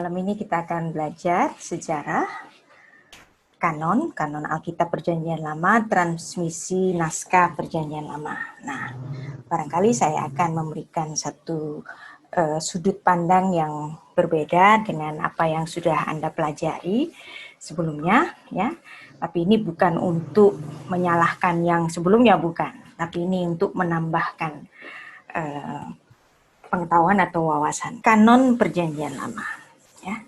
Malam ini kita akan belajar sejarah, kanon Alkitab Perjanjian Lama, transmisi naskah Perjanjian Lama. Nah, barangkali saya akan memberikan satu sudut pandang yang berbeda dengan apa yang sudah Anda pelajari sebelumnya, ya. Tapi ini bukan untuk menyalahkan yang sebelumnya, bukan. Tapi ini untuk menambahkan pengetahuan atau wawasan. Kanon Perjanjian Lama, ya.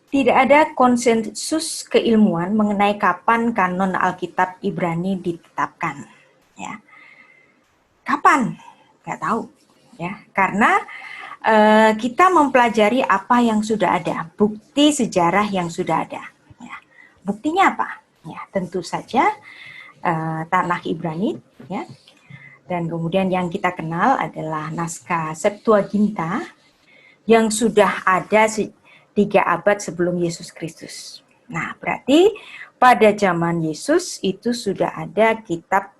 Tidak ada konsensus keilmuan mengenai kapan kanon Alkitab Ibrani ditetapkan. Ya, kapan? Nggak tahu. Ya, karena kita mempelajari apa yang sudah ada, bukti sejarah yang sudah ada. Ya, buktinya apa? Ya, tentu saja Tanakh Ibrani. Ya, dan kemudian yang kita kenal adalah naskah Septuaginta yang sudah ada 3 abad sebelum Yesus Kristus. Nah, berarti pada zaman Yesus itu sudah ada kitab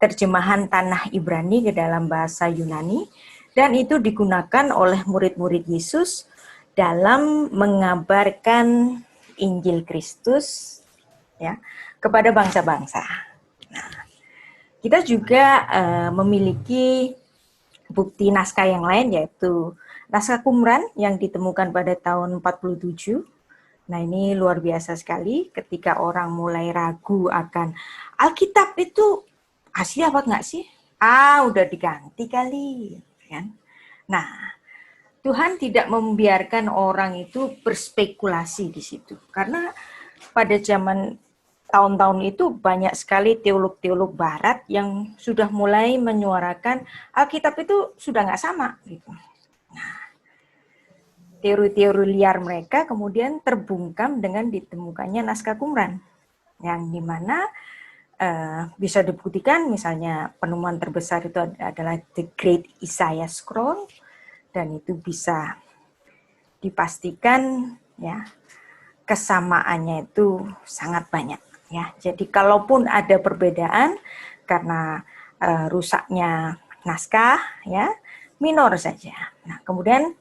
terjemahan Tanakh Ibrani ke dalam bahasa Yunani, dan itu digunakan oleh murid-murid Yesus dalam mengabarkan Injil Kristus, ya, kepada bangsa-bangsa. Nah, kita juga memiliki bukti naskah yang lain, yaitu naskah Qumran yang ditemukan pada tahun 47. Nah, ini luar biasa sekali ketika orang mulai ragu akan Alkitab itu asli apa enggak sih? Udah diganti kali, kan? Nah, Tuhan tidak membiarkan orang itu berspekulasi di situ. Karena pada zaman tahun-tahun itu banyak sekali teolog-teolog barat yang sudah mulai menyuarakan Alkitab itu sudah nggak sama gitu. Teori-teori liar mereka kemudian terbungkam dengan ditemukannya naskah Qumran, yang dimana bisa dibuktikan misalnya penemuan terbesar itu adalah The Great Isaiah Scroll, dan itu bisa dipastikan ya kesamaannya itu sangat banyak ya. Jadi kalaupun ada perbedaan karena rusaknya naskah ya, minor saja. Nah, kemudian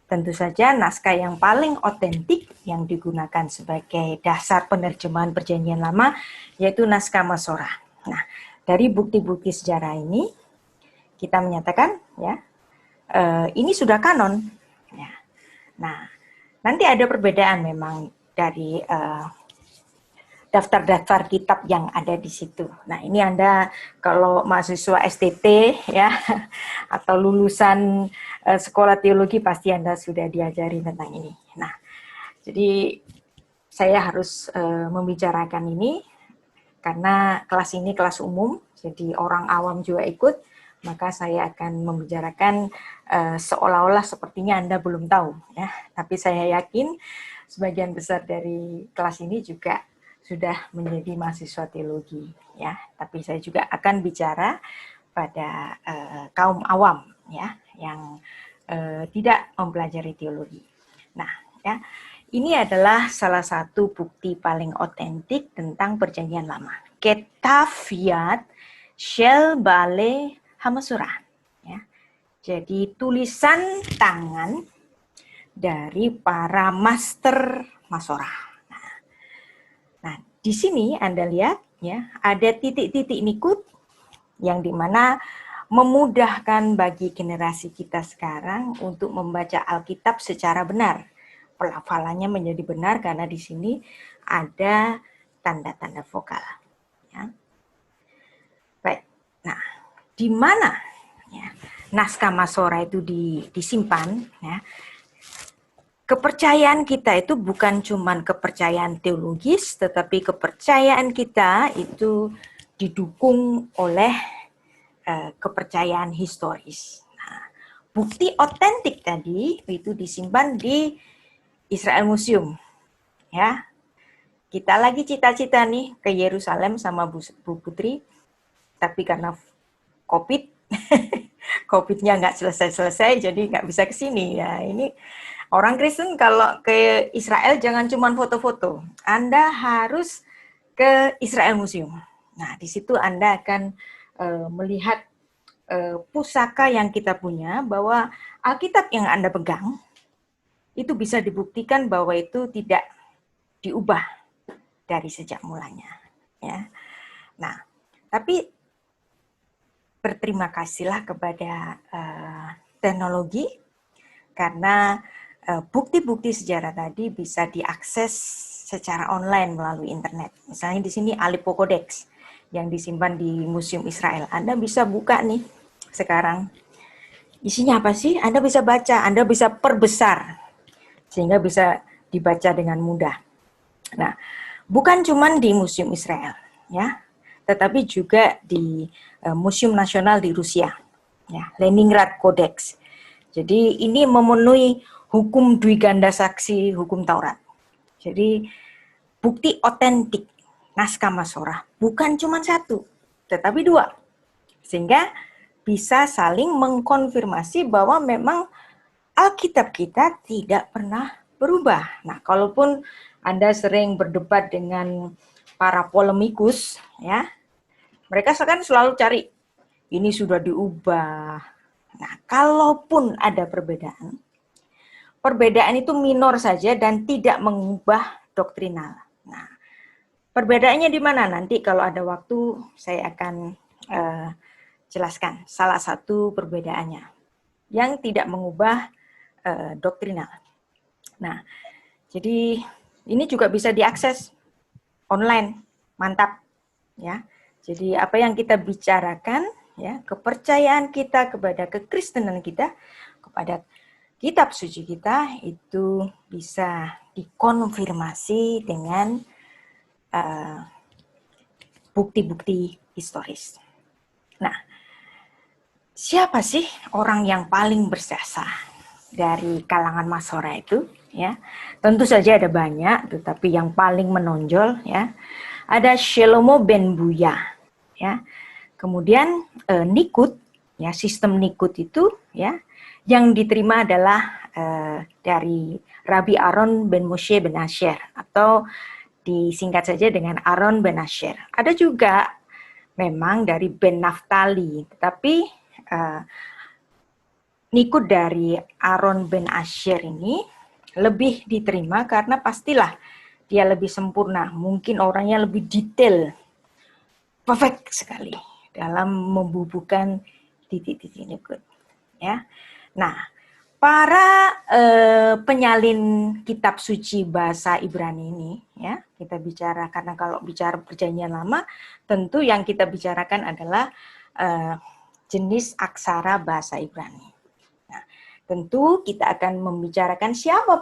tentu saja naskah yang paling otentik yang digunakan sebagai dasar penerjemahan Perjanjian Lama yaitu naskah Masorah. Nah, dari bukti-bukti sejarah ini kita menyatakan ya ini sudah kanon. Ya. Nah, nanti ada perbedaan memang dari daftar-daftar kitab yang ada di situ. Nah, ini Anda kalau mahasiswa STT ya atau lulusan sekolah teologi pasti Anda sudah diajari tentang ini. Nah, jadi saya harus membicarakan ini karena kelas ini kelas umum, jadi orang awam juga ikut, maka saya akan membicarakan seolah-olah sepertinya Anda belum tahu ya. Tapi saya yakin sebagian besar dari kelas ini juga sudah menjadi mahasiswa teologi ya, tapi saya juga akan bicara pada kaum awam ya yang tidak mempelajari teologi. Nah, ya, ini adalah salah satu bukti paling otentik tentang Perjanjian Lama. Ketafiat Shel Bale Hamasurah. Ya. Jadi tulisan tangan dari para master Masorah. Nah, di sini Anda lihat ya, ada titik-titik nikut yang dimana memudahkan bagi generasi kita sekarang untuk membaca Alkitab secara benar. Pelafalannya menjadi benar karena di sini ada tanda-tanda vokal. Ya. Baik, nah di mana ya, naskah Masorah itu disimpan? Ya. Kepercayaan kita itu bukan cuma kepercayaan teologis, tetapi kepercayaan kita itu didukung oleh kepercayaan historis. Nah, bukti otentik tadi itu disimpan di Israel Museum. Ya, kita lagi cita-cita nih ke Yerusalem sama Bu Putri, tapi karena COVID, COVID-nya nggak selesai-selesai, jadi nggak bisa ke sini. Ya, ini orang Kristen kalau ke Israel jangan cuma foto-foto. Anda harus ke Israel Museum. Nah, di situ Anda akan melihat pusaka yang kita punya, bahwa Alkitab yang Anda pegang itu bisa dibuktikan bahwa itu tidak diubah dari sejak mulanya. Ya. Nah, tapi berterima kasihlah kepada teknologi karena bukti-bukti sejarah tadi bisa diakses secara online melalui internet. Misalnya di sini Aleppo Codex yang disimpan di Museum Israel. Anda bisa buka nih sekarang. Isinya apa sih? Anda bisa baca, Anda bisa perbesar sehingga bisa dibaca dengan mudah. Nah, bukan cuma di Museum Israel, ya, tetapi juga di Museum Nasional di Rusia, ya, Leningrad Codex. Jadi ini memenuhi hukum Dwiganda Saksi, hukum Taurat. Jadi bukti otentik naskah Masorah bukan cuma satu, tetapi dua. Sehingga bisa saling mengkonfirmasi bahwa memang Alkitab kita tidak pernah berubah. Nah, kalaupun Anda sering berdebat dengan para polemikus, ya, mereka kan selalu cari ini sudah diubah. Nah, kalaupun ada perbedaan, perbedaan itu minor saja dan tidak mengubah doktrinal. Nah, perbedaannya di mana? Nanti kalau ada waktu saya akan jelaskan salah satu perbedaannya yang tidak mengubah doktrinal. Nah, jadi ini juga bisa diakses online, mantap, ya. Jadi apa yang kita bicarakan, ya, kepercayaan kita kepada kekristenan kita, kepada kitab suci kita itu bisa dikonfirmasi dengan bukti-bukti historis. Nah, siapa sih orang yang paling berjasa dari kalangan Masorah itu? Ya, tentu saja ada banyak, tetapi yang paling menonjol, ya, ada Shelomo ben Buya, ya. Kemudian Nikut, ya, sistem Nikut itu, ya, yang diterima adalah dari Rabbi Aaron ben Moshe ben Asher, atau disingkat saja dengan Aaron ben Asher. Ada juga memang dari ben Naftali, tetapi Nikut dari Aaron ben Asher ini lebih diterima karena pastilah dia lebih sempurna, mungkin orangnya lebih detail, perfect sekali dalam membubuhkan titik-titik Nikut. Ya, nah, para penyalin kitab suci bahasa Ibrani ini, ya, kita bicara karena kalau bicara perjanjian lama, tentu yang kita bicarakan adalah jenis aksara bahasa Ibrani. Nah, tentu kita akan membicarakan siapa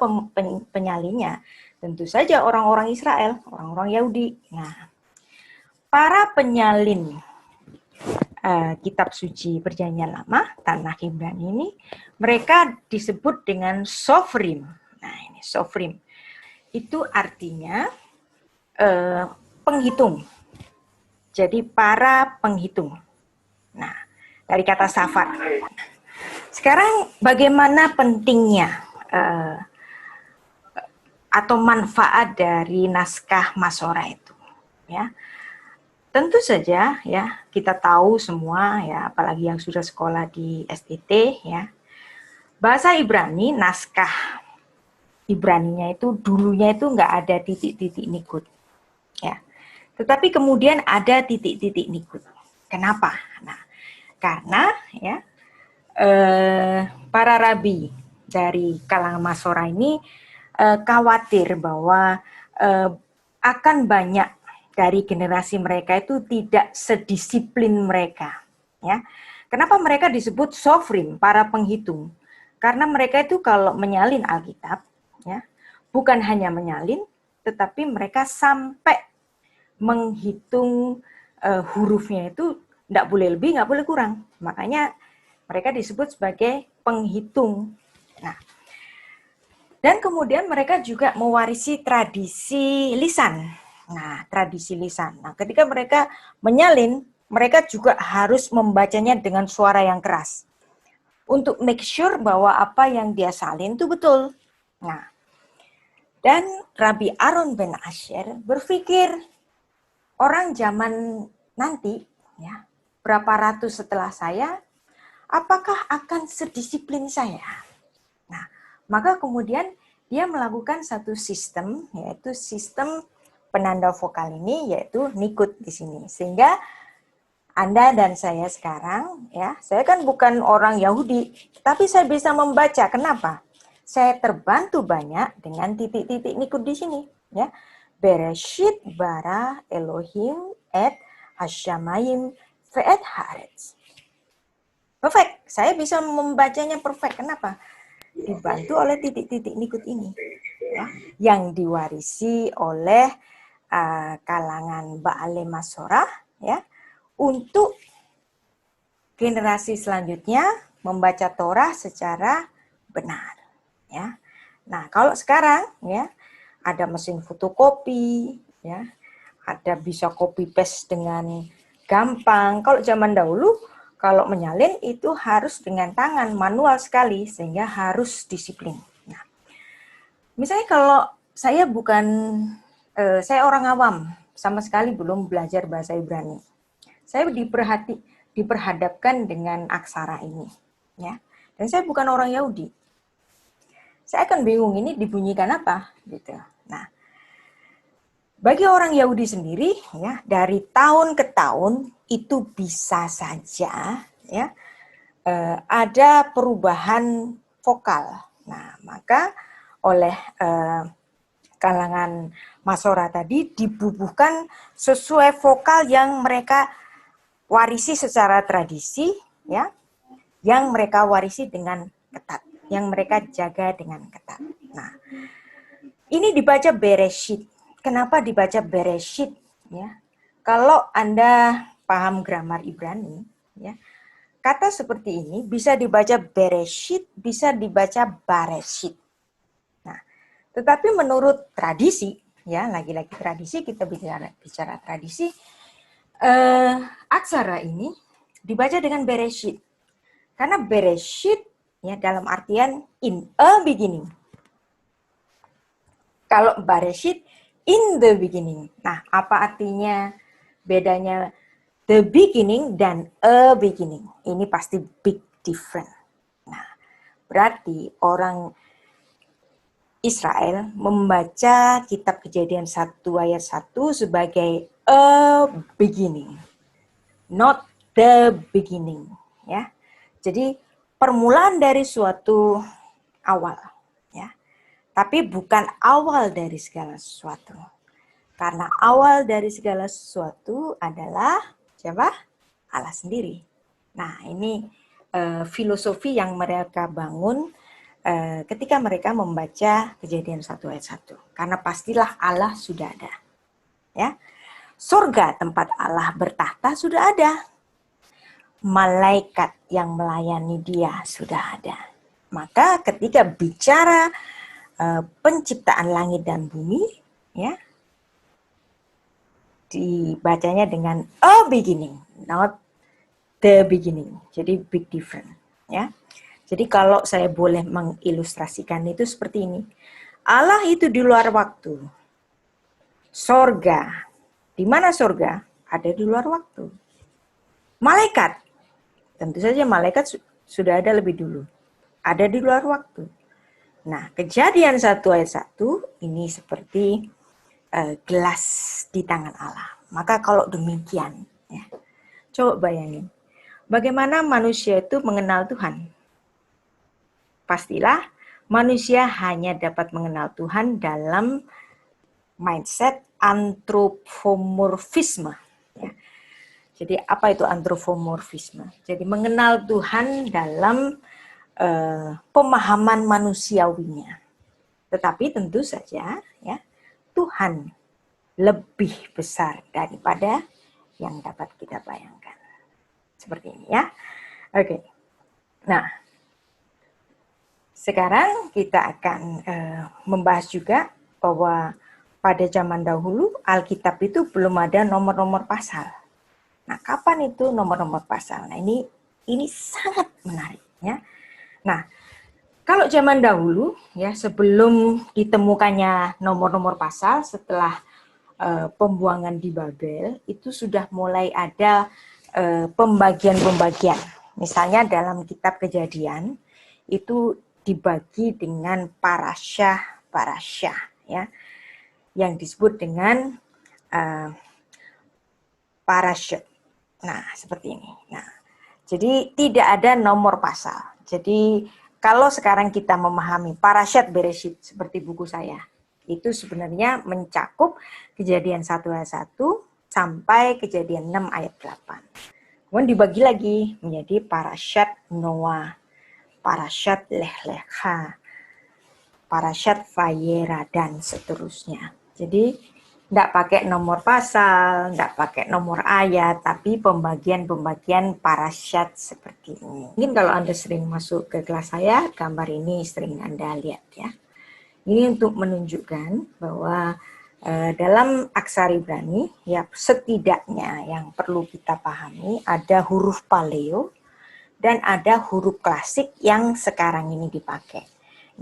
penyalinnya. Tentu saja orang-orang Israel, orang-orang Yahudi. Nah, para penyalin kitab suci perjanjian lama, Tanakh Ibrani ini, mereka disebut dengan Sofrim. Nah, ini Sofrim. Itu artinya penghitung. Jadi para penghitung. Nah, dari kata safar. Sekarang bagaimana pentingnya atau manfaat dari naskah Masorah itu? Ya, tentu saja, ya, kita tahu semua, ya, apalagi yang sudah sekolah di STT, ya, bahasa Ibrani, naskah Ibraninya itu dulunya itu nggak ada titik-titik Nikut, ya, tetapi kemudian ada titik-titik Nikut. Kenapa? Nah, karena, ya, para rabi dari kalangan Masorah ini khawatir bahwa akan banyak dari generasi mereka itu tidak sedisiplin mereka, ya. Kenapa mereka disebut sofrim, para penghitung? Karena mereka itu kalau menyalin Alkitab, ya, bukan hanya menyalin, tetapi mereka sampai menghitung hurufnya itu tidak boleh lebih, nggak boleh kurang. Makanya mereka disebut sebagai penghitung. Nah, dan kemudian mereka juga mewarisi tradisi lisan. Nah, tradisi lisan. Nah, ketika mereka menyalin, mereka juga harus membacanya dengan suara yang keras. Untuk make sure bahwa apa yang dia salin itu betul. Nah, dan Rabbi Aaron ben Asher berpikir, orang zaman nanti, ya, berapa ratus setelah saya, apakah akan sedisiplin saya? Nah, maka kemudian dia melakukan satu sistem, yaitu sistem penanda vokal ini, yaitu nikut di sini. Sehingga Anda dan saya sekarang, ya, saya kan bukan orang Yahudi, tapi saya bisa membaca. Kenapa? Saya terbantu banyak dengan titik-titik nikut di sini, ya. Bereshit bara Elohim et hashamayim ve'et haaretz. Perfect. Saya bisa membacanya perfect. Kenapa? Dibantu oleh titik-titik nikut ini, ya, yang diwarisi oleh kalangan Ba'ale Masorah, ya, untuk generasi selanjutnya membaca Torah secara benar, ya. Nah, kalau sekarang, ya, ada mesin fotokopi, ya, ada bisa copy paste dengan gampang. Kalau zaman dahulu, kalau menyalin itu harus dengan tangan, manual sekali, sehingga harus disiplin. Nah, misalnya kalau saya saya orang awam, sama sekali belum belajar bahasa Ibrani. Saya diperhadapkan dengan aksara ini, ya. Dan saya bukan orang Yahudi. Saya akan bingung ini dibunyikan apa, gitu. Nah, bagi orang Yahudi sendiri, ya, dari tahun ke tahun itu bisa saja, ya, ada perubahan vokal. Nah, maka oleh kalangan Masorah tadi dibubuhkan sesuai vokal yang mereka warisi secara tradisi, ya, yang mereka warisi dengan ketat, yang mereka jaga dengan ketat. Nah, ini dibaca Bereshit. Kenapa dibaca Bereshit? Ya, kalau Anda paham grammar Ibrani, ya, kata seperti ini bisa dibaca Bereshit, bisa dibaca Bareshit. Nah, tetapi menurut tradisi, ya, lagi-lagi tradisi, kita bicara tradisi, aksara ini dibaca dengan Bereshit. Karena Bereshit, ya, dalam artian in a beginning. Kalau Bereshit, in the beginning. Nah, apa artinya bedanya the beginning dan a beginning? Ini pasti big different. Nah, berarti orang Israel membaca kitab Kejadian 1 ayat 1 sebagai a beginning, not the beginning, ya. Jadi permulaan dari suatu awal, ya. Tapi bukan awal dari segala sesuatu. Karena awal dari segala sesuatu adalah siapa? Allah sendiri. Nah, ini filosofi yang mereka bangun ketika mereka membaca Kejadian 1 ayat 1. Karena pastilah Allah sudah ada. Ya. Surga tempat Allah bertahta sudah ada. Malaikat yang melayani dia sudah ada. Maka ketika bicara penciptaan langit dan bumi, ya, dibacanya dengan a beginning, not the beginning. Jadi big different, ya. Jadi kalau saya boleh mengilustrasikan itu seperti ini. Allah itu di luar waktu. Sorga. Di mana sorga? Ada di luar waktu. Malaikat. Tentu saja malaikat sudah ada lebih dulu. Ada di luar waktu. Nah, Kejadian 1 ayat 1 ini seperti gelas di tangan Allah. Maka kalau demikian, ya, coba bayangin. Bagaimana manusia itu mengenal Tuhan? Pastilah manusia hanya dapat mengenal Tuhan dalam mindset antropomorfisme. Ya. Jadi apa itu antropomorfisme? Jadi mengenal Tuhan dalam pemahaman manusiawinya. Tetapi tentu saja, ya, Tuhan lebih besar daripada yang dapat kita bayangkan. Seperti ini, ya. Oke. Nah, sekarang kita akan membahas juga bahwa pada zaman dahulu Alkitab itu belum ada nomor-nomor pasal. Nah, kapan itu nomor-nomor pasal? Nah, ini sangat menarik, ya. Nah, kalau zaman dahulu, ya, sebelum ditemukannya nomor-nomor pasal setelah pembuangan di Babel, itu sudah mulai ada pembagian-pembagian. Misalnya dalam kitab Kejadian itu dibagi dengan parasyah parasyah, ya, yang disebut dengan parasyut. Nah, seperti ini. Nah, jadi tidak ada nomor pasal. Jadi kalau sekarang kita memahami Parashat Bereshit seperti buku saya, itu sebenarnya mencakup kejadian 1 ayat 1 sampai kejadian 6 ayat 8. Kemudian dibagi lagi menjadi Parashat Noah, Parashat Lech Lecha, Parashat Vayera, dan seterusnya. Jadi tidak pakai nomor pasal, tidak pakai nomor ayat, tapi pembagian-pembagian parasyat seperti ini. Mungkin kalau Anda sering masuk ke kelas saya, gambar ini sering Anda lihat ya. Ini untuk menunjukkan bahwa dalam aksara Ibrani, ya setidaknya yang perlu kita pahami ada huruf paleo dan ada huruf klasik yang sekarang ini dipakai.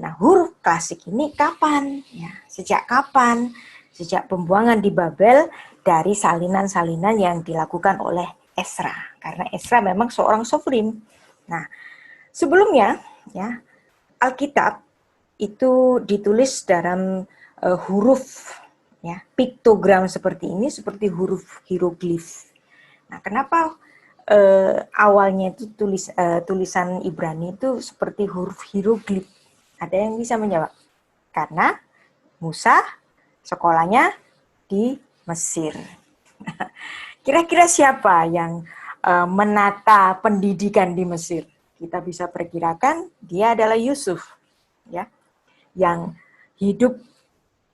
Nah, huruf klasik ini kapan? Ya, sejak kapan? Sejak pembuangan di Babel dari salinan-salinan yang dilakukan oleh Ezra. Karena Ezra memang seorang sofrim. Nah, sebelumnya ya Alkitab itu ditulis dalam huruf ya piktogram seperti ini, seperti huruf hieroglif. Nah, kenapa awalnya itu tulisan Ibrani itu seperti huruf hieroglif? Ada yang bisa menjawab? Karena Musa sekolahnya di Mesir. Kira-kira siapa yang menata pendidikan di Mesir? Kita bisa perkirakan dia adalah Yusuf, ya, yang hidup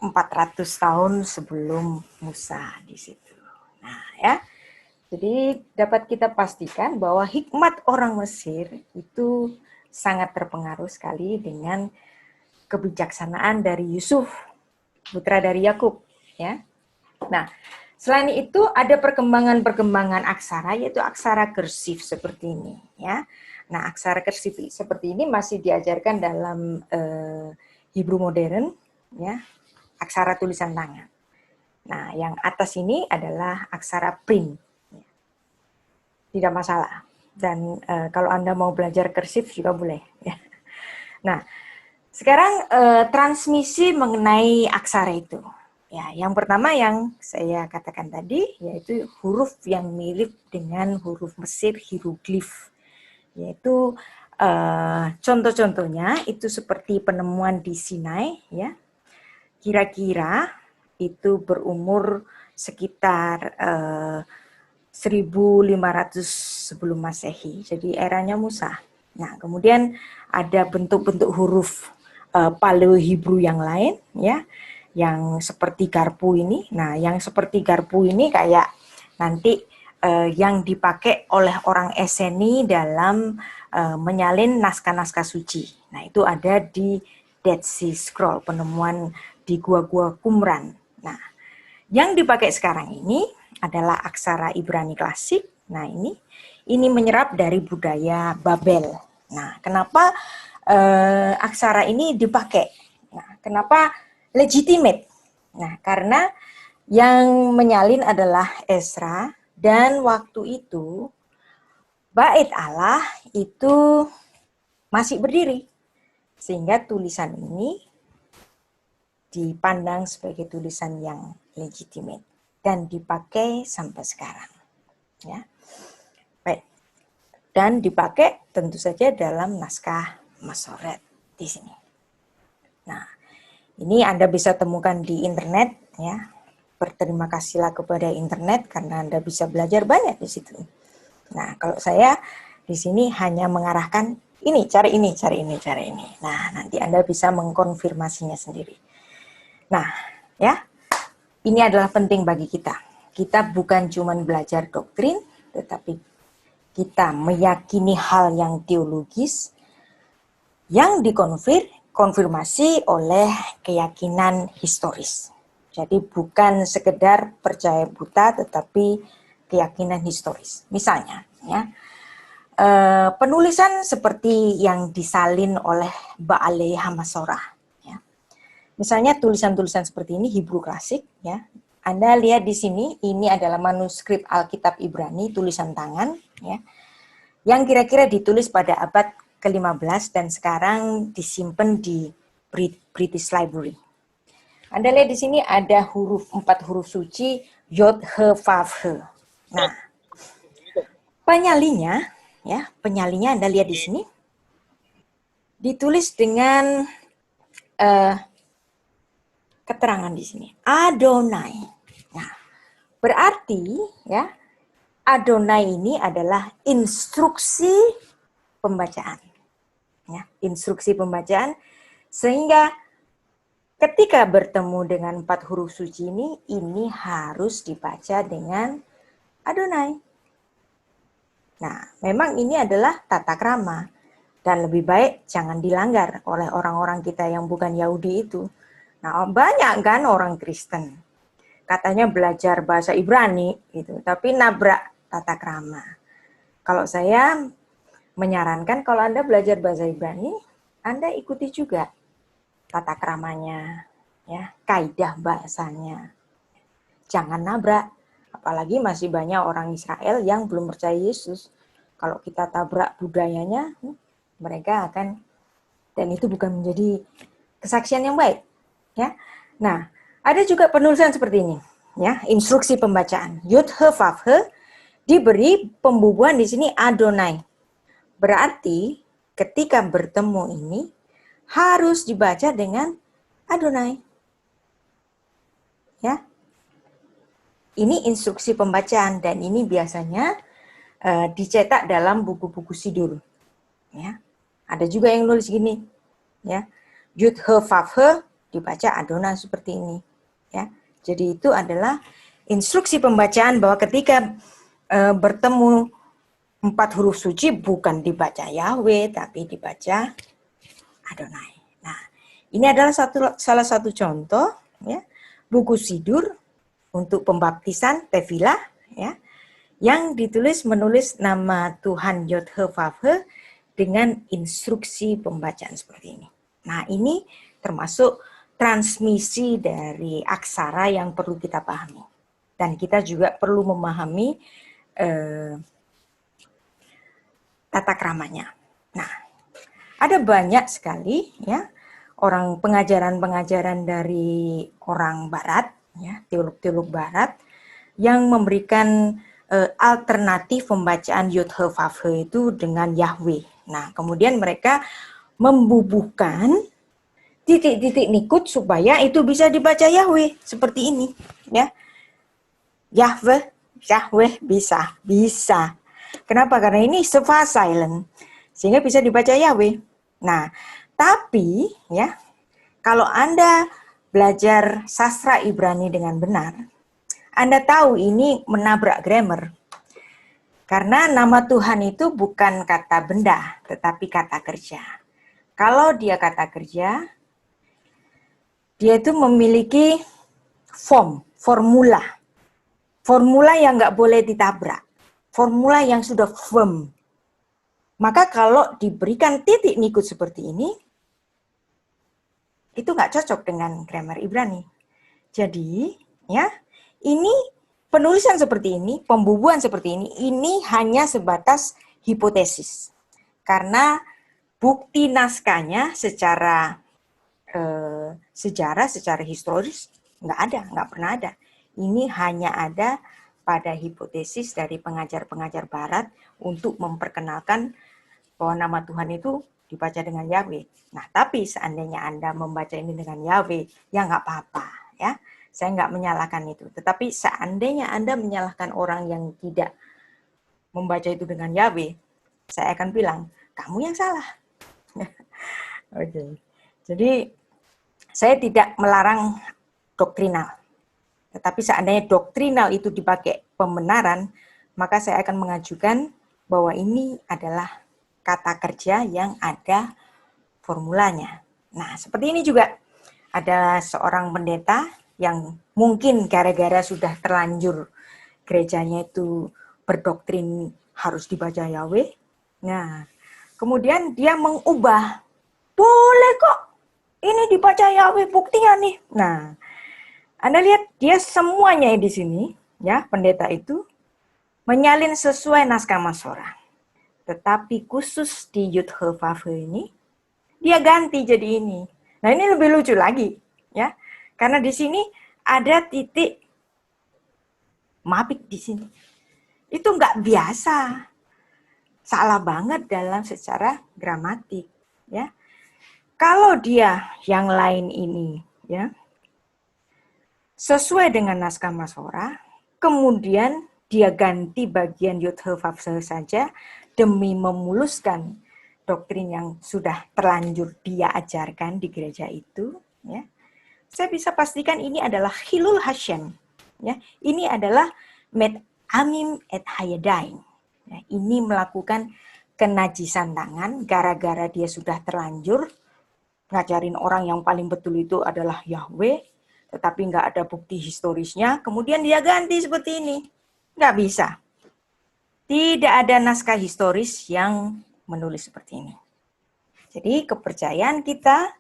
400 tahun sebelum Musa di situ. Nah, ya. Jadi dapat kita pastikan bahwa hikmat orang Mesir itu sangat terpengaruh sekali dengan kebijaksanaan dari Yusuf, putra dari Yakub, ya. Nah, selain itu ada perkembangan-perkembangan aksara, yaitu aksara kersif seperti ini, ya. Nah, aksara kersif seperti ini masih diajarkan dalam Hebrew modern, ya, aksara tulisan tangan. Nah, yang atas ini adalah aksara print, tidak masalah. Dan kalau Anda mau belajar kersif juga boleh, ya. Nah, sekarang transmisi mengenai aksara itu. Ya, yang pertama yang saya katakan tadi yaitu huruf yang mirip dengan huruf Mesir hieroglif. Yaitu contoh-contohnya itu seperti penemuan di Sinai ya. Kira-kira itu berumur sekitar 1500 sebelum Masehi. Jadi eranya Musa. Nah, kemudian ada bentuk-bentuk huruf Paleo Hebrew yang lain ya, yang seperti garpu ini. Nah, yang seperti garpu ini kayak nanti yang dipakai oleh orang Esseni dalam menyalin naskah-naskah suci. Nah, itu ada di Dead Sea Scroll, penemuan di gua-gua Qumran. Nah, yang dipakai sekarang ini adalah aksara Ibrani klasik. Nah, ini menyerap dari budaya Babel. Nah, kenapa aksara ini dipakai? Nah, kenapa legitimate? Nah, karena yang menyalin adalah Ezra dan waktu itu Bait Allah itu masih berdiri. Sehingga tulisan ini dipandang sebagai tulisan yang legitimate dan dipakai sampai sekarang. Ya. Baik. Dan dipakai tentu saja dalam naskah Masoret di sini. Nah, ini Anda bisa temukan di internet ya. Berterima kasihlah kepada internet karena Anda bisa belajar banyak di situ. Nah, kalau saya di sini hanya mengarahkan ini, cari ini, cari ini, cari ini. Nah, nanti Anda bisa mengkonfirmasinya sendiri. Nah, ya, ini adalah penting bagi kita. Kita bukan cuma belajar doktrin, tetapi kita meyakini hal yang teologis yang dikonfirmasi oleh keyakinan historis. Jadi bukan sekedar percaya buta, tetapi keyakinan historis. Misalnya, ya, penulisan seperti yang disalin oleh Ba'alei Hamasorah. Ya. Misalnya tulisan-tulisan seperti ini Hebrew klasik. Ya. Anda lihat di sini, ini adalah manuskrip Alkitab Ibrani tulisan tangan, ya, yang kira-kira ditulis pada abad ke-15 dan sekarang disimpan di British Library. Anda lihat di sini ada 4 huruf suci Yod, He, Vav, He. Nah, penyalinya Anda lihat di sini ditulis dengan keterangan di sini Adonai. Nah, berarti ya Adonai ini adalah instruksi pembacaan. Ya, instruksi pembacaan sehingga ketika bertemu dengan 4 huruf suci ini harus dibaca dengan Adonai. Nah, memang ini adalah tata krama dan lebih baik jangan dilanggar oleh orang-orang kita yang bukan Yahudi itu. Nah, banyak kan orang Kristen katanya belajar bahasa Ibrani gitu, tapi nabrak tata krama. Kalau saya menyarankan kalau Anda belajar bahasa Ibrani, Anda ikuti juga tata kramanya, ya, kaidah bahasanya. Jangan nabrak, apalagi masih banyak orang Israel yang belum percaya Yesus. Kalau kita tabrak budayanya, mereka akan, dan itu bukan menjadi kesaksian yang baik, ya. Nah, ada juga penulisan seperti ini, ya, instruksi pembacaan. Yud He Vav He diberi pembubuhan di sini Adonai. Berarti ketika bertemu ini harus dibaca dengan Adonai. Ya. Ini instruksi pembacaan dan ini biasanya dicetak dalam buku-buku sidur. Ya. Ada juga yang nulis gini, ya. Yud He Vav He dibaca Adonai seperti ini, ya. Jadi itu adalah instruksi pembacaan bahwa ketika bertemu 4 huruf suci bukan dibaca Yahweh tapi dibaca Adonai. Nah, ini adalah salah satu contoh, ya, buku sidur untuk pembaptisan Tevilah, ya, yang menulis nama Tuhan Yod He Vav He dengan instruksi pembacaan seperti ini. Nah, ini termasuk transmisi dari aksara yang perlu kita pahami. Dan kita juga perlu memahami tata kramanya. Nah, ada banyak sekali, ya, pengajaran-pengajaran dari orang Barat, ya, teolog-teolog Barat yang memberikan alternatif pembacaan Yod He Vav He itu dengan Yahweh. Nah, kemudian mereka membubuhkan titik-titik nikut supaya itu bisa dibaca Yahweh seperti ini, ya. Yahweh bisa. Kenapa? Karena ini sefa silent sehingga bisa dibaca Yahweh. Nah, tapi ya, kalau Anda belajar sastra Ibrani dengan benar, Anda tahu ini menabrak grammar. Karena nama Tuhan itu bukan kata benda, tetapi kata kerja. Kalau dia kata kerja, dia itu memiliki formula. Formula yang nggak boleh ditabrak. Formula yang sudah firm. Maka kalau diberikan titik nikut seperti ini, itu nggak cocok dengan grammar Ibrani. Jadi, ya, ini penulisan seperti ini, pembubuhan seperti ini hanya sebatas hipotesis. Karena bukti naskahnya secara sejarah, secara historis, nggak pernah ada. Ini hanya ada pada hipotesis dari pengajar-pengajar Barat untuk memperkenalkan bahwa nama Tuhan itu dibaca dengan Yahweh. Nah, tapi seandainya Anda membaca ini dengan Yahweh, ya nggak apa-apa, ya. Saya nggak menyalahkan itu. Tetapi seandainya Anda menyalahkan orang yang tidak membaca itu dengan Yahweh, saya akan bilang, kamu yang salah. Oke. Jadi, saya tidak melarang doktrinal. Tetapi seandainya doktrinal itu dipakai pembenaran, maka saya akan mengajukan bahwa ini adalah kata kerja yang ada formulanya. Nah, seperti ini juga ada seorang pendeta yang mungkin gara-gara sudah terlanjur gerejanya itu berdoktrin harus dibaca Yahweh. Nah, kemudian dia mengubah, boleh kok ini dibaca Yahweh, buktinya nih. Nah, Anda lihat dia semuanya di sini, ya, pendeta itu menyalin sesuai naskah Masorah. Tetapi khusus di Yud He Vav He ini, dia ganti jadi ini. Nah, ini lebih lucu lagi, ya. Karena di sini ada titik mapik di sini. Itu nggak biasa. Salah banget dalam secara gramatik, ya. Kalau dia yang lain ini, ya, sesuai dengan naskah Masorah, kemudian dia ganti bagian yud he vav se saja demi memuluskan doktrin yang sudah terlanjur dia ajarkan di gereja itu, ya. Saya bisa pastikan ini adalah Hilul Hashem, ya. Ini adalah Met Amim et Hayadain. Ya, ini melakukan kenajisan tangan gara-gara dia sudah terlanjur ngajarin orang yang paling betul itu adalah Yahweh, tetapi nggak ada bukti historisnya, kemudian dia ganti seperti ini. Nggak bisa. Tidak ada naskah historis yang menulis seperti ini. Jadi kepercayaan kita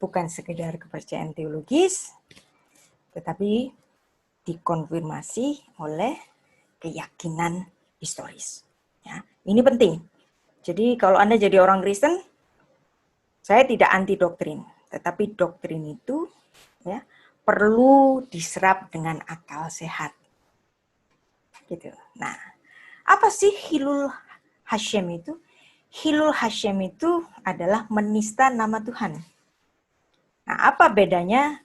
bukan sekedar kepercayaan teologis, tetapi dikonfirmasi oleh keyakinan historis. Ya, ini penting. Jadi kalau Anda jadi orang Kristen, saya tidak anti doktrin, tetapi doktrin itu, ya, perlu diserap dengan akal sehat. Gitu. Nah, apa sih Hilul Hashem itu? Hilul Hashem itu adalah menista nama Tuhan. Nah, apa bedanya?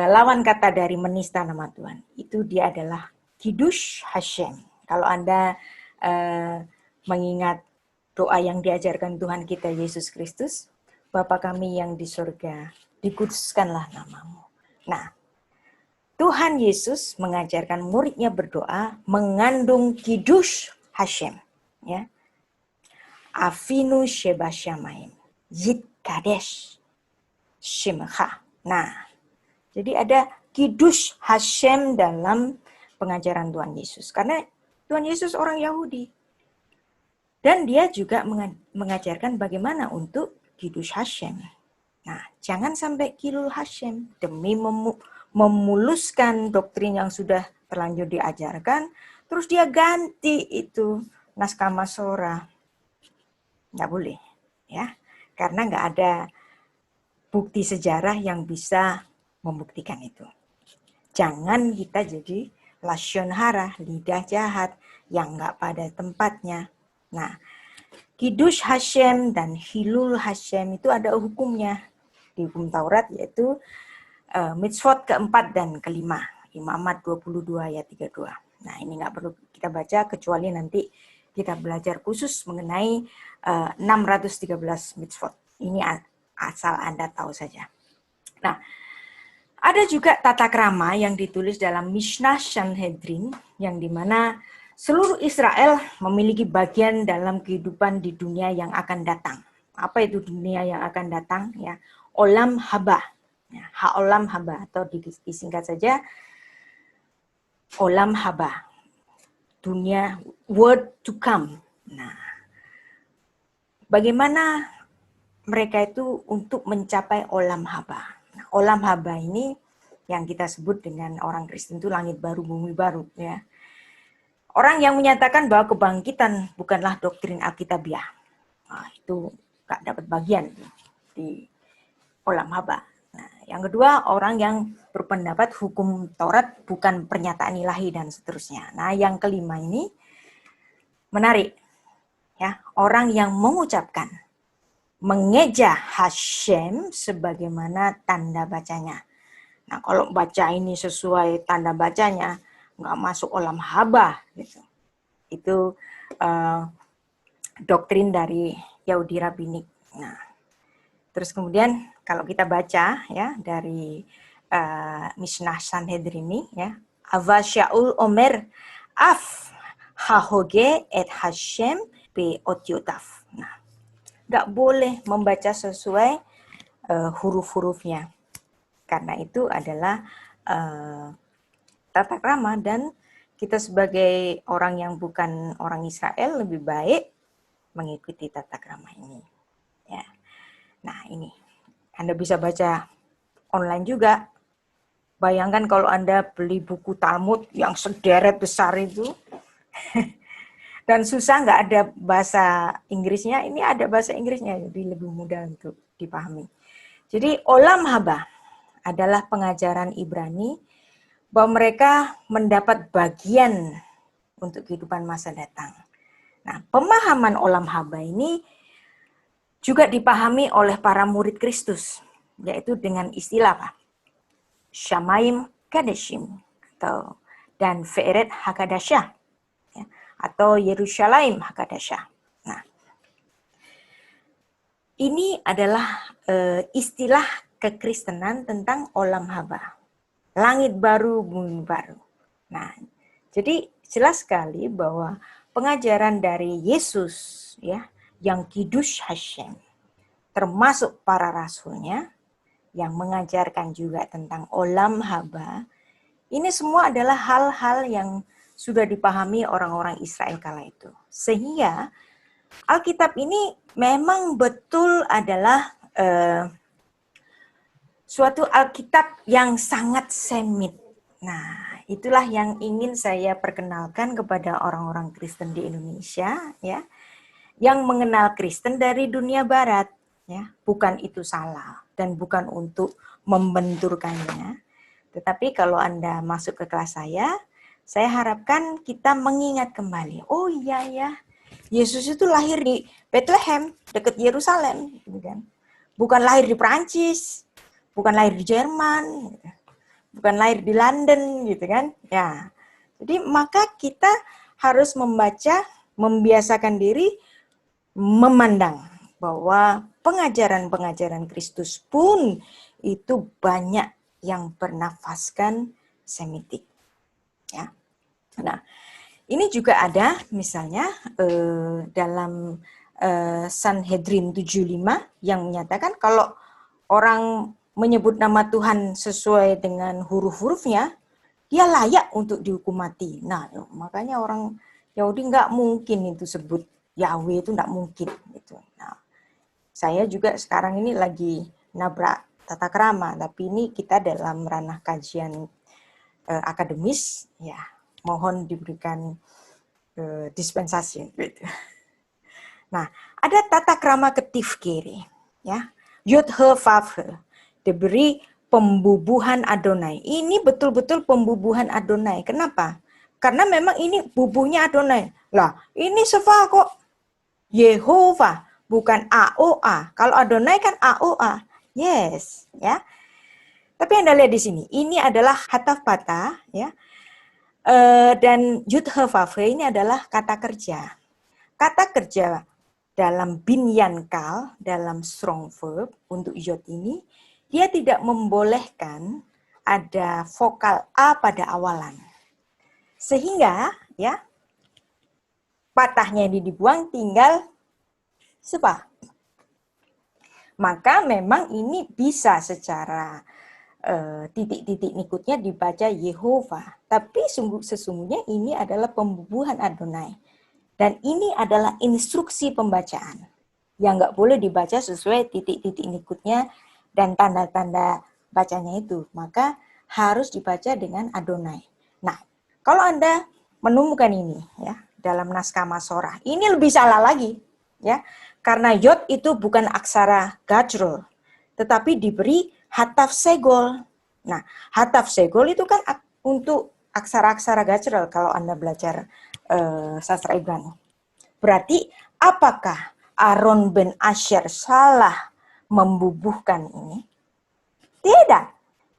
Lawan kata dari menista nama Tuhan? Itu dia adalah Kiddush Hashem. Kalau Anda mengingat doa yang diajarkan Tuhan kita Yesus Kristus, Bapa kami yang di surga, dikuduskanlah namamu. Nah, Tuhan Yesus mengajarkan muridnya berdoa mengandung Kiddush Hashem, ya. Avinu Shebashamayim, Yit Kadesh Shemcha. Nah, jadi ada Kiddush Hashem dalam pengajaran Tuhan Yesus. Karena Tuhan Yesus orang Yahudi. Dan dia juga mengajarkan bagaimana untuk Kiddush Hashem. Nah, jangan sampai Hilul Hashem demi memuluskan doktrin yang sudah terlanjur diajarkan, terus dia ganti itu naskah Masorah. Nggak boleh, ya, karena nggak ada bukti sejarah yang bisa membuktikan itu. Jangan kita jadi lashon hara, lidah jahat yang nggak pada tempatnya. Nah, Kiddush Hashem dan Hilul Hashem itu ada hukumnya di hukum Taurat, yaitu mitzvot keempat dan kelima, Imamat 22 ayat 32. Nah, ini nggak perlu kita baca kecuali nanti kita belajar khusus mengenai 613 mitzvot. Ini asal Anda tahu saja. Nah, ada juga tata krama yang ditulis dalam Mishnah Sanhedrin, yang dimana seluruh Israel memiliki bagian dalam kehidupan di dunia yang akan datang. Apa itu dunia yang akan datang? Ya, Olam Haba. Ya, Ha'olam Haba, atau disingkat saja Olam Haba. Dunia world to come. Nah, bagaimana mereka itu untuk mencapai Olam Haba? Nah, Olam Haba ini yang kita sebut dengan orang Kristen itu langit baru, bumi baru, ya. Orang yang menyatakan bahwa kebangkitan bukanlah doktrin Alkitabiah, nah, itu nggak dapat bagian di Olam Haba. Nah, yang kedua, orang yang berpendapat hukum Taurat bukan pernyataan ilahi dan seterusnya. Nah, yang kelima ini menarik, ya, orang yang mengucapkan mengeja Hashem sebagaimana tanda bacanya. Nah, kalau baca ini sesuai tanda bacanya, nggak masuk Olam Haba, gitu. Itu doktrin dari Yahudi Rabbinik. Nah, terus kemudian kalau kita baca, ya, dari Mishnah Sanhedrin ini, ya, Ava Shaul Omer Af Hahoge et Hashem be Otiotaf. Nah, nggak boleh membaca sesuai huruf-hurufnya, karena itu adalah tata krama, dan kita sebagai orang yang bukan orang Israel lebih baik mengikuti tata krama ini. Ya. Nah, ini Anda bisa baca online juga. Bayangkan kalau Anda beli buku Talmud yang sederet besar itu, Dan susah, nggak ada bahasa Inggrisnya, ini ada bahasa Inggrisnya, jadi lebih mudah untuk dipahami. Jadi olam haba adalah pengajaran Ibrani bahwa mereka mendapat bagian untuk kehidupan masa datang. Nah, pemahaman olam haba ini juga dipahami oleh para murid Kristus, yaitu dengan istilah apa? Shamaim Kadeshim atau dan Fe'eret Hakadasyah, ya, atau Yerusalem Hakadasyah. Nah, ini adalah istilah kekristenan tentang olam haba, langit baru, bumi baru. Nah, jadi jelas sekali bahwa pengajaran dari Yesus, ya, yang Kiddush Hashem, termasuk para rasulnya yang mengajarkan juga tentang olam haba, ini semua adalah hal-hal yang sudah dipahami orang-orang Israel kala itu. Sehingga Alkitab ini memang betul adalah suatu Alkitab yang sangat semit. Nah, itulah yang ingin saya perkenalkan kepada orang-orang Kristen di Indonesia, ya, yang mengenal Kristen dari dunia Barat, ya. Bukan itu salah dan bukan untuk membenturkannya. Tetapi kalau Anda masuk ke kelas saya harapkan kita mengingat kembali. Oh iya ya, Yesus itu lahir di Bethlehem, dekat Yerusalem, gitu kan. Bukan lahir di Perancis, bukan lahir di Jerman, bukan lahir di London, gitu kan. Ya, jadi maka kita harus membaca, membiasakan diri, memandang bahwa pengajaran-pengajaran Kristus pun itu banyak yang bernafaskan Semitik. Ya. Nah, ini juga ada misalnya dalam Sanhedrin 75 yang menyatakan kalau orang menyebut nama Tuhan sesuai dengan huruf-hurufnya, dia layak untuk dihukum mati. Nah, makanya orang Yahudi nggak mungkin itu sebut Yahweh, itu nggak mungkin. Gitu. Nah, saya juga sekarang ini lagi nabrak tata krama, tapi ini kita dalam ranah kajian akademis, ya mohon diberikan dispensasi. Gitu. Nah, ada tata krama ketif kiri, ya. Yud he vav he, diberi pembubuhan Adonai. Ini betul-betul pembubuhan Adonai. Kenapa? Karena memang ini bubuhnya Adonai. Lah, ini Sheva kok Yehova, bukan AOA. Kalau Adonai kan AOA. Yes, ya. Tapi Anda lihat di sini, ini adalah hataf patah, ya. Dan yud he vav he ini adalah kata kerja. Kata kerja dalam binyan kal, dalam strong verb untuk yod ini, dia tidak membolehkan ada vokal A pada awalan. Sehingga ya patahnya ini dibuang, tinggal sepa. Maka memang ini bisa secara titik-titik nikutnya dibaca Yehova. Tapi sesungguhnya ini adalah pembubuhan Adonai. Dan ini adalah instruksi pembacaan yang nggak boleh dibaca sesuai titik-titik nikutnya dan tanda-tanda bacanya itu. Maka harus dibaca dengan Adonai. Nah, kalau Anda menemukan ini ya dalam naskah Masorah, ini lebih salah lagi ya. Karena yod itu bukan aksara gajrul, tetapi diberi hataf segol. Nah, hataf segol itu kan untuk aksara-aksara gajrul kalau Anda belajar sastra Ibrani. Berarti apakah Aaron bin Asher salah membubuhkan ini? Tidak.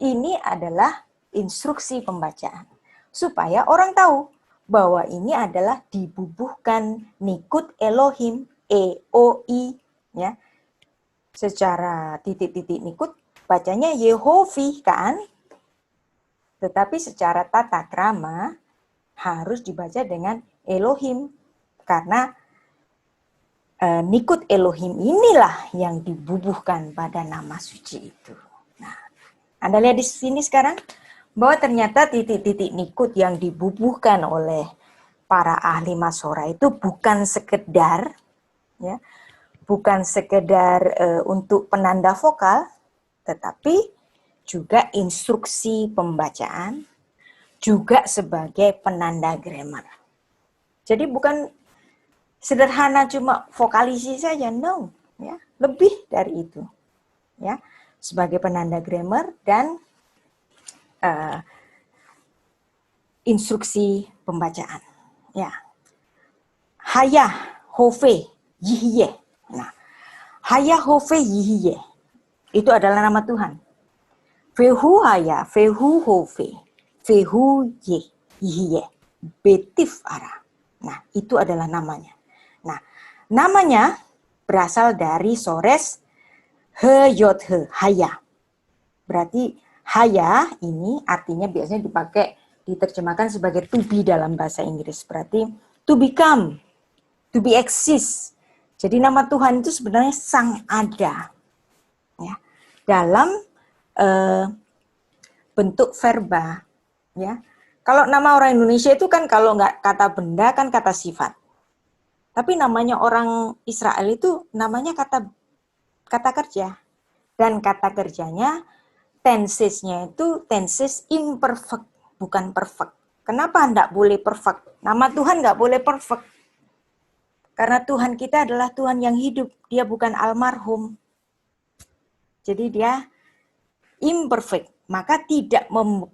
Ini adalah instruksi pembacaan. Supaya orang tahu bahwa ini adalah dibubuhkan nikut Elohim, E-O-I, ya. Secara titik-titik nikut, bacanya Yehovi, kan? Tetapi secara tata krama, harus dibaca dengan Elohim. Karena nikut Elohim inilah yang dibubuhkan pada nama suci itu. Nah, Anda lihat di sini sekarang bahwa ternyata titik-titik nikut yang dibubuhkan oleh para ahli Masorah itu bukan sekedar ya, bukan sekedar untuk penanda vokal, tetapi juga instruksi pembacaan, juga sebagai penanda grammar. Jadi bukan sederhana cuma vokalisi saja, no, ya, lebih dari itu, ya, sebagai penanda grammar dan instruksi pembacaan, ya. Haya, Hove, Yihye. Nah, Haya, Hove, Yihye itu adalah nama Tuhan. Fehu Haya, Fehu Hove, Fehu Ye, Yihye, Betif Ara. Nah, itu adalah namanya. Nah, namanya berasal dari sores He Yod He, Haya. Berarti Haya ini artinya biasanya dipakai, diterjemahkan sebagai to be dalam bahasa Inggris. Berarti to become, to be exist. Jadi nama Tuhan itu sebenarnya sang ada, ya, dalam bentuk verba, ya. Kalau nama orang Indonesia itu kan kalau nggak kata benda kan kata sifat. Tapi namanya orang Israel itu namanya kata kerja. Dan kata kerjanya tensesnya itu tenses imperfect, bukan perfect. Kenapa enggak boleh perfect? Nama Tuhan enggak boleh perfect. Karena Tuhan kita adalah Tuhan yang hidup, dia bukan almarhum. Jadi dia imperfect, maka tidak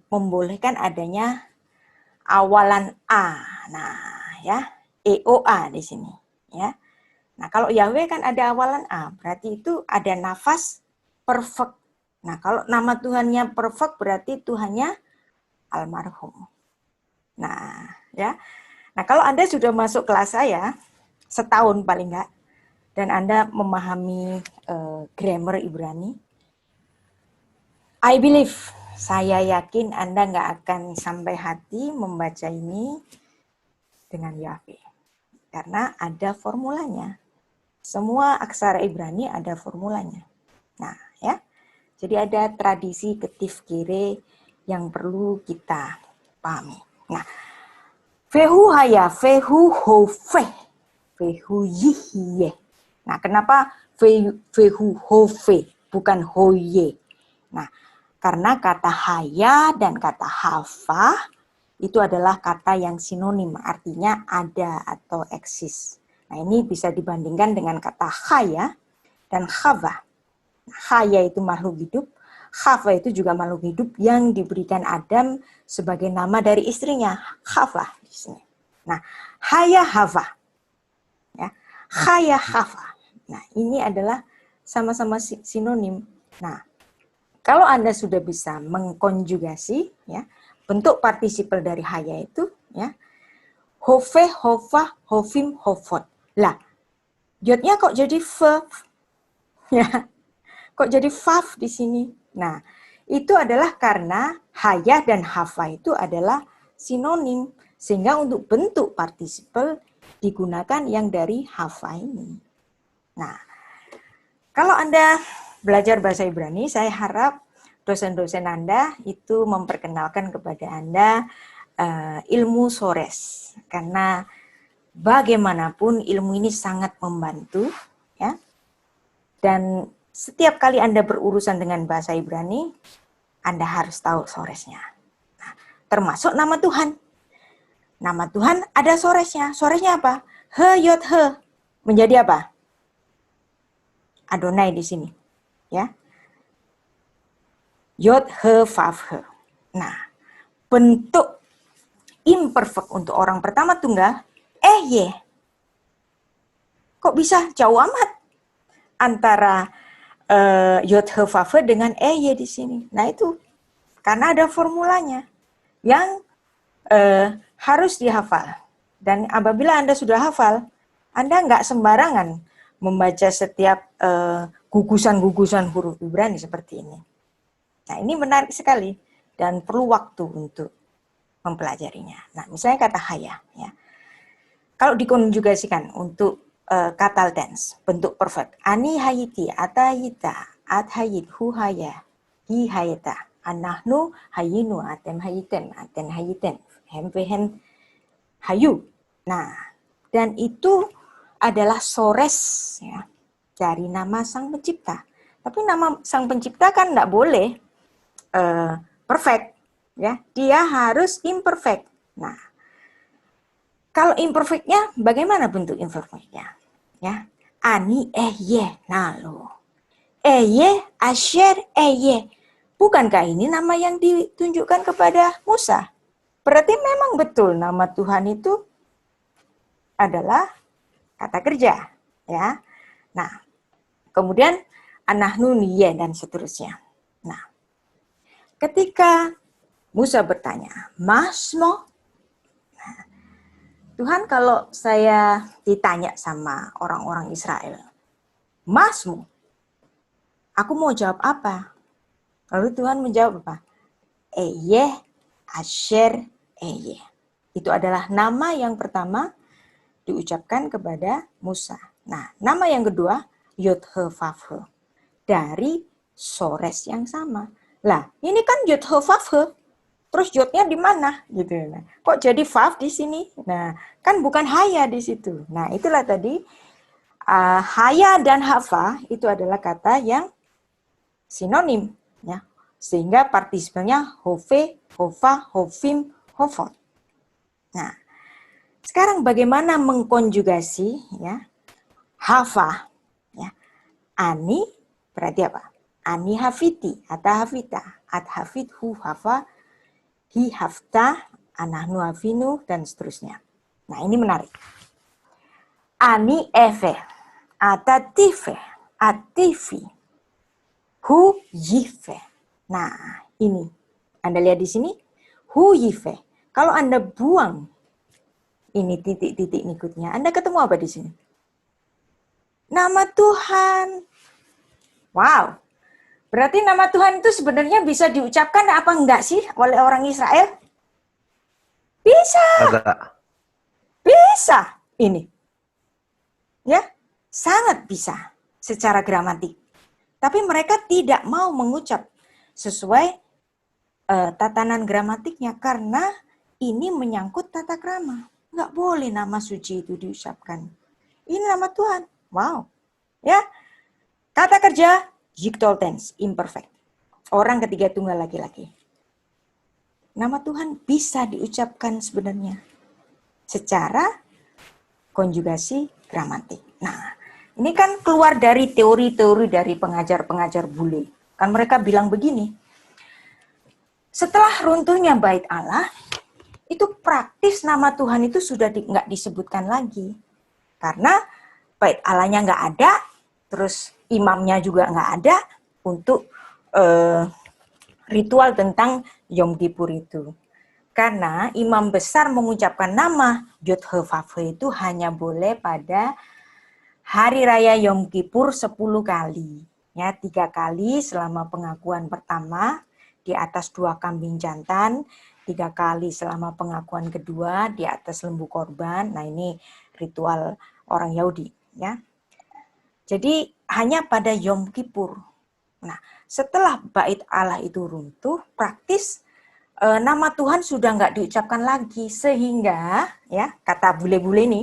membolehkan adanya awalan A. Nah, ya, EOA di sini, ya. Nah, kalau Yahweh kan ada awalan A, berarti itu ada nafas perfect. Nah, kalau nama Tuhannya perfect berarti Tuhannya almarhum. Nah, ya. Nah, kalau Anda sudah masuk kelas saya setahun paling enggak dan Anda memahami grammar Ibrani, I believe, saya yakin Anda nggak akan sampai hati membaca ini dengan Yahweh. Karena ada formulanya. Semua aksara Ibrani ada formulanya. Nah, ya. Jadi ada tradisi ketif kire yang perlu kita pahami. Nah, Fehu haya, fehu hove, fehu yihye. Nah, kenapa fehu hove, bukan hoye? Nah, karena kata haya dan kata hava itu adalah kata yang sinonim, artinya ada atau eksis. Nah, ini bisa dibandingkan dengan kata haya dan hava. Haya itu makhluk hidup, hava itu juga makhluk hidup yang diberikan Adam sebagai nama dari istrinya, Hava di sini. Nah, haya hava, ya, haya hava. Nah, ini adalah sama-sama sinonim. Nah, kalau Anda sudah bisa mengkonjugasi, ya, bentuk partisipal dari haya itu, ya, hove, hova, hovim, hovot. Lah, jodnya kok jadi verb, ya? Kok jadi fav di sini? Nah, itu adalah karena haya dan hava itu adalah sinonim. Sehingga untuk bentuk partisipal digunakan yang dari hava ini. Nah, kalau Anda belajar bahasa Ibrani, saya harap dosen-dosen Anda itu memperkenalkan kepada Anda ilmu sores. Karena bagaimanapun ilmu ini sangat membantu, ya. Dan setiap kali Anda berurusan dengan bahasa Ibrani, Anda harus tahu soresnya. Nah, termasuk nama Tuhan. Nama Tuhan ada soresnya. Soresnya apa? He, yod, he. Menjadi apa? Adonai di sini. Ya. Yod, he, vav, he. Nah, bentuk imperfect untuk orang pertama tunggal, ye. Kok bisa jauh amat antara yod, he, vav, he dengan ye di sini? Nah, itu karena ada formulanya yang harus dihafal. Dan apabila Anda sudah hafal, Anda nggak sembarangan membaca setiap gugusan-gugusan huruf Ibrani seperti ini. Nah, ini menarik sekali dan perlu waktu untuk mempelajarinya. Nah, misalnya kata haya, ya. Kalau dikonjugasikan untuk katal tense, bentuk perfect. Ani hayiti, atayita, athayit, hu haya, hi hayita, anahnu hayinu, atem hayiten, aten hayiten, hemvehen hayu. Nah, dan itu adalah sores, ya, dari nama Sang Pencipta. Tapi nama Sang Pencipta kan enggak boleh perfect, ya. Dia harus imperfect. Nah, Kalau imperfectnya, bagaimana bentuk imperfectnya? Ya, ani ye nalo. Ye asher ye. Bukankah ini nama yang ditunjukkan kepada Musa? Berarti memang betul nama Tuhan itu adalah kata kerja, ya. Nah, kemudian anahnu niye dan seterusnya. Nah, ketika Musa bertanya, Masmo, Tuhan, kalau saya ditanya sama orang-orang Israel, Masmu, aku mau jawab apa? Lalu Tuhan menjawab apa? Eye, Asher, Eye. Itu adalah nama yang pertama diucapkan kepada Musa. Nah, nama yang kedua, Yod-He-Vav-He. Dari sores yang sama. Lah, ini kan Yod-He-Vav-He. Terus yodnya di mana gitu. Nah, kok jadi vav di sini? Nah, kan bukan haya di situ. Nah, itulah tadi haya dan hava itu adalah kata yang sinonim, ya. Sehingga partisipannya hove, hova, hovim, hovot. Nah, sekarang bagaimana mengkonjugasi ya hava, ya. Ani berarti apa? Ani haviti, ata havita, at havit hu hava, hi hafta, anahnu havinu, dan seterusnya. Nah, ini menarik. Ani eve, atatife, atifi, hu yife. Nah, ini. Anda lihat di sini, hu yife. Kalau Anda buang ini titik-titik berikutnya, Anda ketemu apa di sini? Nama Tuhan. Wow. Berarti nama Tuhan itu sebenarnya bisa diucapkan apa enggak sih oleh orang Israel? Bisa. Agak. Bisa. Ini. Ya, sangat bisa secara gramatik. Tapi mereka tidak mau mengucap sesuai tatanan gramatiknya karena ini menyangkut tata krama. Enggak boleh nama suci itu diucapkan. Ini nama Tuhan. Wow. Ya. Kata kerja Yictol tense, imperfect. Orang ketiga tunggal laki-laki. Nama Tuhan bisa diucapkan sebenarnya secara konjugasi gramatik. Nah, ini kan keluar dari teori-teori dari pengajar-pengajar bule. Kan mereka bilang begini, setelah runtuhnya bait Allah, itu praktis nama Tuhan itu sudah nggak disebutkan lagi. Karena bait Allahnya nggak ada, terus imamnya juga nggak ada untuk ritual tentang Yom Kippur itu. Karena imam besar mengucapkan nama Yod-He-Vav-He itu hanya boleh pada hari raya Yom Kippur 10 kali. Ya, 3 kali selama pengakuan pertama di atas 2 kambing jantan, 3 kali selama pengakuan kedua di atas lembu korban. Nah, ini ritual orang Yahudi, ya. Jadi hanya pada Yom Kippur. Nah, setelah bait Allah itu runtuh, praktis nama Tuhan sudah nggak diucapkan lagi. Sehingga, ya kata bule-bule ini,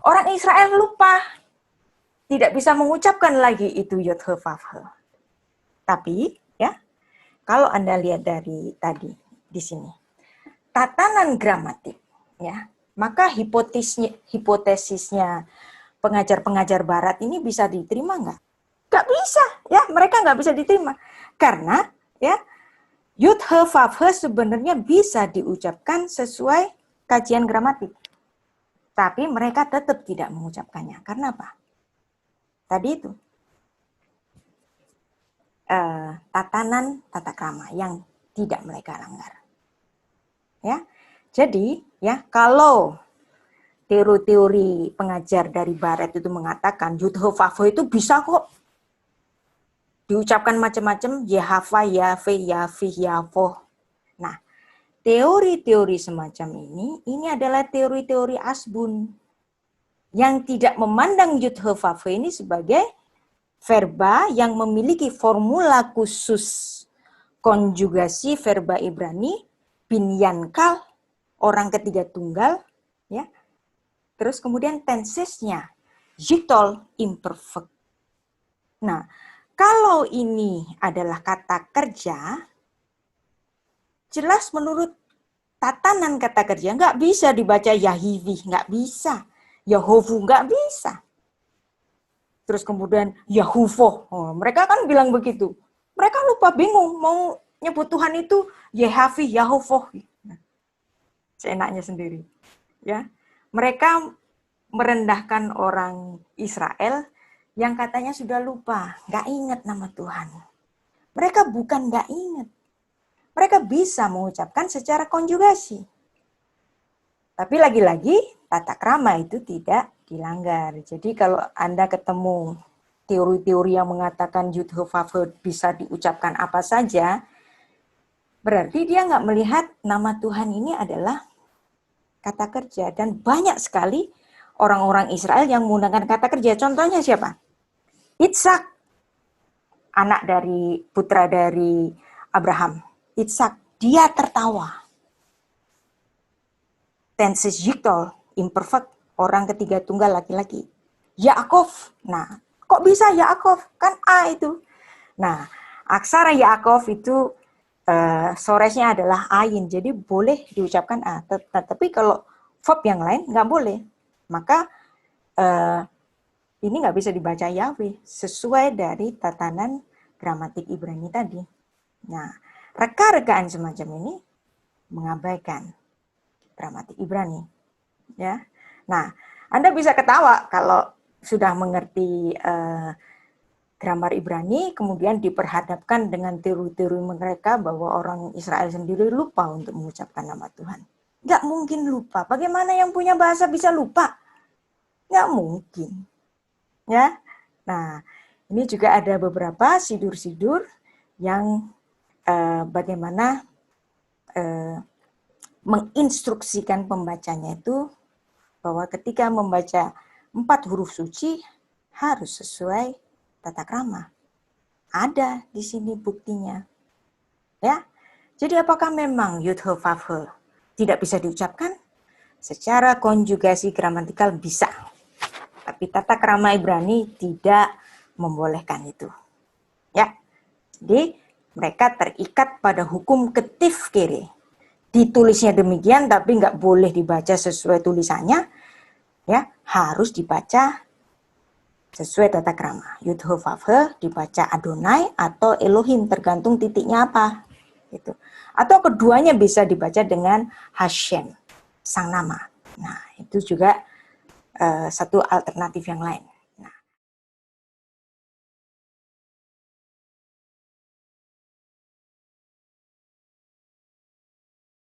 orang Israel lupa. Tidak bisa mengucapkan lagi itu Yod-He-Vav-He. Tapi, ya, kalau Anda lihat dari tadi, di sini, tatanan gramatik, ya, maka hipotesisnya pengajar-pengajar barat ini bisa diterima nggak? Nggak bisa, ya, mereka nggak bisa diterima. Karena, ya, Yod-He-Vav-He sebenarnya bisa diucapkan sesuai kajian gramatik. Tapi mereka tetap tidak mengucapkannya. Karena apa? Tadi itu. Tatanan tata krama yang tidak mereka langgar. Ya. Jadi, ya, kalau teori-teori pengajar dari barat itu mengatakan Yod-He-Vav-He itu bisa kok diucapkan macam-macam, Yehava, Yahve, Yahvi, Yavoh. Nah, teori-teori semacam ini adalah teori-teori asbun yang tidak memandang Yod-He-Vav-He ini sebagai verba yang memiliki formula khusus konjugasi verba Ibrani, binyan kal, orang ketiga tunggal, ya. Terus kemudian tensesnya, Yictol imperfect. Nah, kalau ini adalah kata kerja, jelas menurut tatanan kata kerja nggak bisa dibaca Yahivi, nggak bisa. Yahovu nggak bisa. Terus kemudian Yahuvo, mereka kan bilang begitu. Mereka lupa, bingung mau nyebut Tuhan itu Yehavi, Yahuvo. Seenaknya sendiri. Ya, mereka merendahkan orang Israel yang katanya sudah lupa, nggak ingat nama Tuhan. Mereka bukan nggak ingat. Mereka bisa mengucapkan secara konjugasi. Tapi lagi-lagi tata krama itu tidak dilanggar. Jadi kalau Anda ketemu teori-teori yang mengatakan Yud-He-Vav-He bisa diucapkan apa saja, berarti dia nggak melihat nama Tuhan ini adalah kata kerja. Dan banyak sekali orang-orang Israel yang menggunakan kata kerja. Contohnya siapa? Ishak, anak dari putra dari Abraham. Ishak, dia tertawa. Tenses Yiktol, imperfect, orang ketiga tunggal laki-laki. Yaakov, nah kok bisa Yaakov? Kan A itu. Nah, aksara Yaakov itu soresnya adalah ain, jadi boleh diucapkan A. Tapi kalau verb yang lain nggak boleh. Maka ini nggak bisa dibaca Yahweh sesuai dari tatanan gramatik Ibrani tadi. Nah, reka-rekaan semacam ini mengabaikan gramatik Ibrani. Ya, nah Anda bisa ketawa kalau sudah mengerti grammar Ibrani, kemudian diperhadapkan dengan teori-teori mereka bahwa orang Israel sendiri lupa untuk mengucapkan nama Tuhan. Nggak mungkin lupa. Bagaimana yang punya bahasa bisa lupa? Nggak mungkin. Ya, nah ini juga ada beberapa sidur-sidur yang bagaimana menginstruksikan pembacanya itu bahwa ketika membaca 4 huruf suci harus sesuai tata krama. Ada di sini buktinya. Ya. Jadi apakah memang Yud-He-Vav-He tidak bisa diucapkan? Secara konjugasi gramatikal bisa. Tapi tata krama Ibrani tidak membolehkan itu. Ya. Jadi mereka terikat pada hukum ketif kere. Ditulisnya demikian tapi nggak boleh dibaca sesuai tulisannya. Ya, harus dibaca sesuai tata krama. Yud-He-Vav-He dibaca Adonai atau Elohim, tergantung titiknya apa. Gitu. Atau keduanya bisa dibaca dengan Hashem, sang nama. Nah, itu juga satu alternatif yang lain.